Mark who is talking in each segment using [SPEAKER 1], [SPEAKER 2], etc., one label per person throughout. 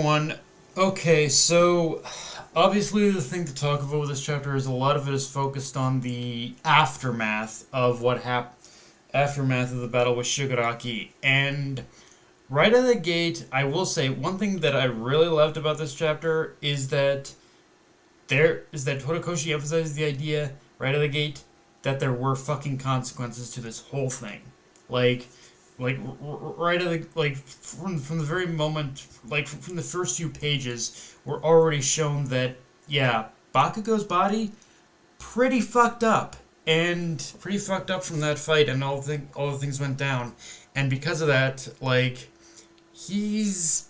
[SPEAKER 1] everyone. Okay, so obviously the thing to talk about with this chapter is a lot of it is focused on the aftermath of what happened, aftermath of the battle with Shigaraki, and right out of the gate, I will say one thing that I really loved about this chapter is that Horikoshi emphasizes the idea right out of the gate that there were fucking consequences to this whole thing, like right at from the very moment, from the first few pages, we're already shown that yeah, Bakugo's body pretty fucked up from that fight, and all the things went down, and because of that, he's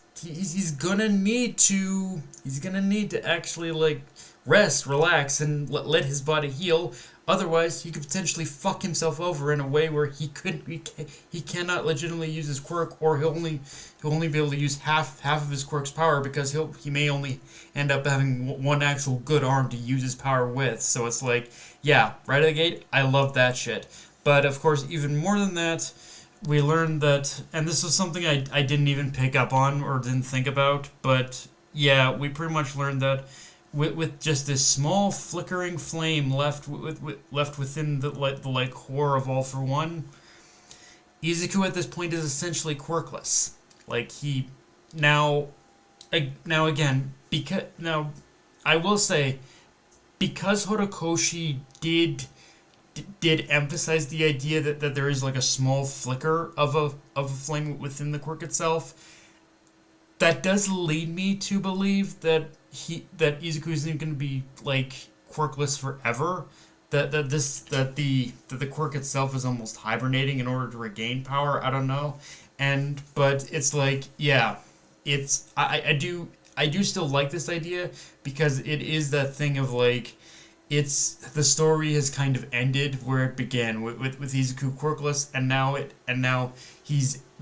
[SPEAKER 1] gonna need to actually rest, relax, and let his body heal. Otherwise, he could potentially fuck himself over in a way where he cannot legitimately use his quirk, or he'll only be able to use half of his quirk's power because he may only end up having one actual good arm to use his power with. So it's yeah, right out of the gate, I love that shit. But of course, even more than that, we learned that, and this was something I didn't even pick up on or didn't think about, but yeah, we pretty much learned that with just this small flickering flame left within the core of All for One, Izuku at this point is essentially quirkless. He now now again because now I will say, because Horikoshi did emphasize the idea that there is a small flicker of a flame within the quirk itself, that does lead me to believe that Izuku isn't going to be quirkless forever. That the quirk itself is almost hibernating in order to regain power. I don't know, but it's yeah, it's I do still like this idea because it is that thing of it's the story has kind of ended where it began with Izuku quirkless, and now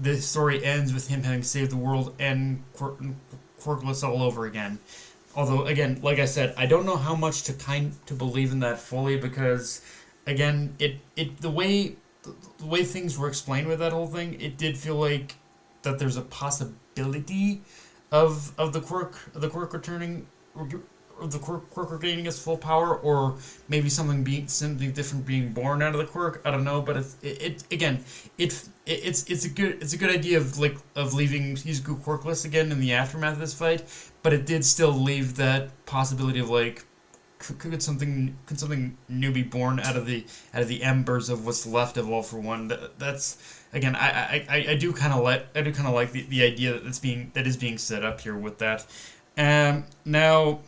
[SPEAKER 1] the story ends with him having saved the world and quirkless all over again. Although again, like I said, I don't know how much to believe in that fully, because again, the way things were explained with that whole thing, it did feel like that there's a possibility of the quirk returning, or the quirk regaining its full power, or maybe something different being born out of the quirk. I don't know, but it's a good idea of leaving Izuku quirkless again in the aftermath of this fight, but it did still leave that possibility of could something new be born out of the embers of what's left of All for One. That's again, I do kind of like the idea that is being set up here with that. Now,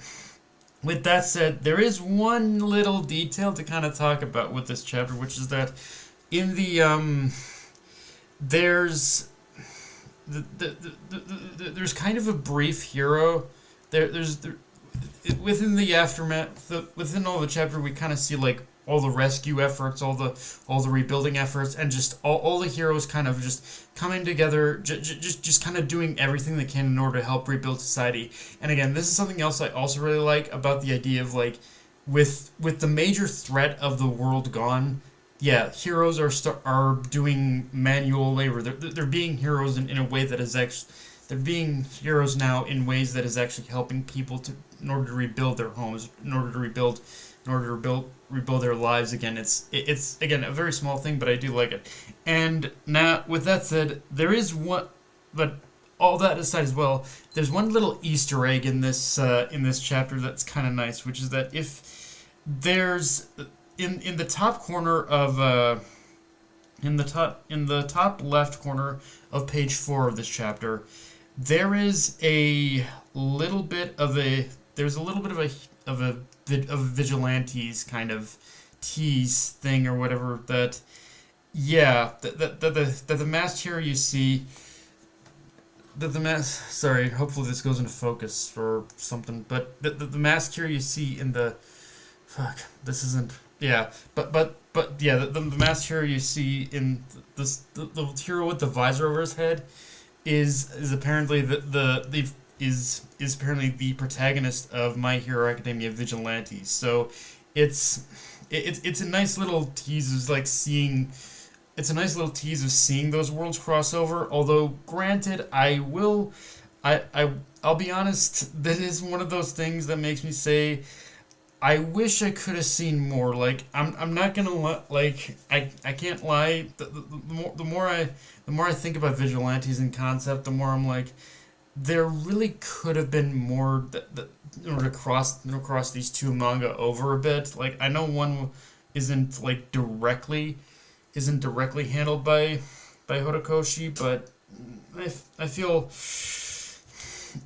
[SPEAKER 1] with that said, there is one little detail to kind of talk about with this chapter, which is that in there's there's kind of a brief hero within the aftermath, within all the chapter, we kind of see all the rescue efforts, all the rebuilding efforts, and just all the heroes kind of just coming together, just kind of doing everything they can in order to help rebuild society. And again, this is something else I also really like about the idea of with the major threat of the world gone. Yeah, heroes are doing manual labor. They're being heroes in a way that is actually, they're being heroes now in ways that is actually helping people in order to rebuild their homes, in order to rebuild their lives again. It's again a very small thing, but I do like it. And now, with that said, there is one, but all that aside as well, there's one little Easter egg in this chapter that's kind of nice, which is that if there's in the top corner of in the top left corner of page 4 of this chapter, there is a little bit of a vigilantes kind of tease thing or whatever, that yeah, that the masked hero you see, sorry, hopefully this goes into focus or something, but the masked hero you see in the this isn't, yeah, but yeah, the masked hero you see in this, the hero with the visor over his head is apparently is apparently the protagonist of My Hero Academia Vigilantes. So it's a nice little tease of seeing it's a nice little tease of seeing those worlds cross over. Although, granted, I I'll be honest, that is one of those things that makes me say, I wish I could have seen more. Like I'm not gonna like I can't lie. The more I think about vigilantes in concept, the more I'm like, there really could have been more that in order to cross these two manga over a bit. Like I know one isn't like directly handled by Horikoshi, but I feel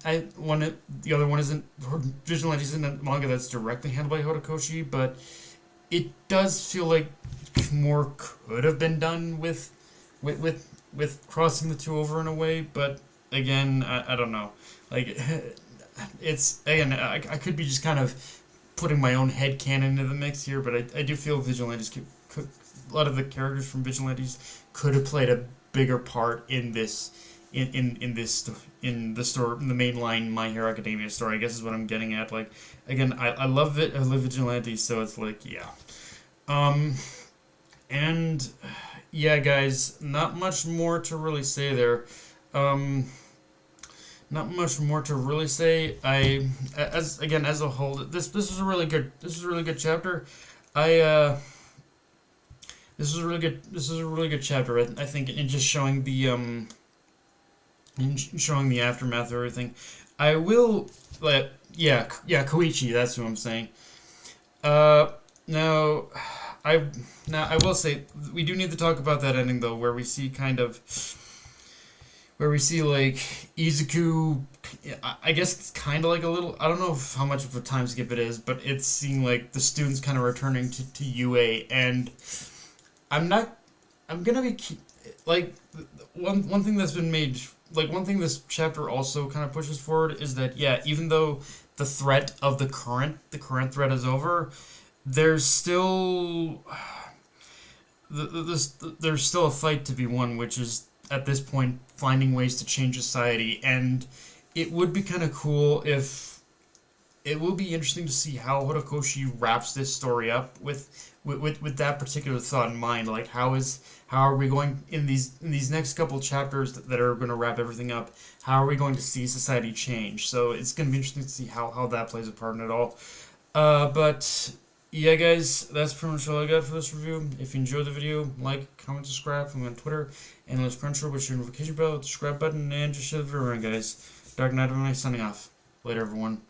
[SPEAKER 1] the other one isn't Vigilante isn't a manga that's directly handled by Horikoshi, but it does feel like more could have been done with crossing the two over in a way. But again, I don't know. Like it's again, I could be just kind of putting my own head canon into the mix here, but I do feel Vigilantes could a lot of the characters from Vigilantes could have played a bigger part in this in the story, in the mainline My Hero Academia story. I guess is what I'm getting at. Like again, I love it. I love Vigilantes, so it's like yeah. Um and yeah, guys, not much more to really say there. Um Not much more to really say. As a whole, this is a really good chapter. I this is a really good chapter. I think in just showing the aftermath of everything. I will let Koichi. That's who I'm saying. Uh, now I will say we do need to talk about that ending though, where we see like Izuku. I guess it's kind of like a little. I don't know how much of a time skip it is, but it's seeing like the students kind of returning to UA, and I'm not. I'm gonna be like one thing that's been made. Like one thing this chapter also kind of pushes forward is that yeah, even though the threat of the current threat is over, there's still there's still a fight to be won, which is at this point finding ways to change society. And it would be kind of cool if it will be interesting to see how Horikoshi wraps this story up with that particular thought in mind. Like how are we going in these next couple chapters that are going to wrap everything up? How are we going to see society change? So it's going to be interesting to see how that plays a part in it all. But yeah, guys, that's pretty much all I got for this review. If you enjoyed the video, like, comment, subscribe. Follow me on Twitter, and let's Crunchyroll with your notification bell, subscribe button, and just share the video around, guys. Dark Knight of the Night signing off. Later, everyone.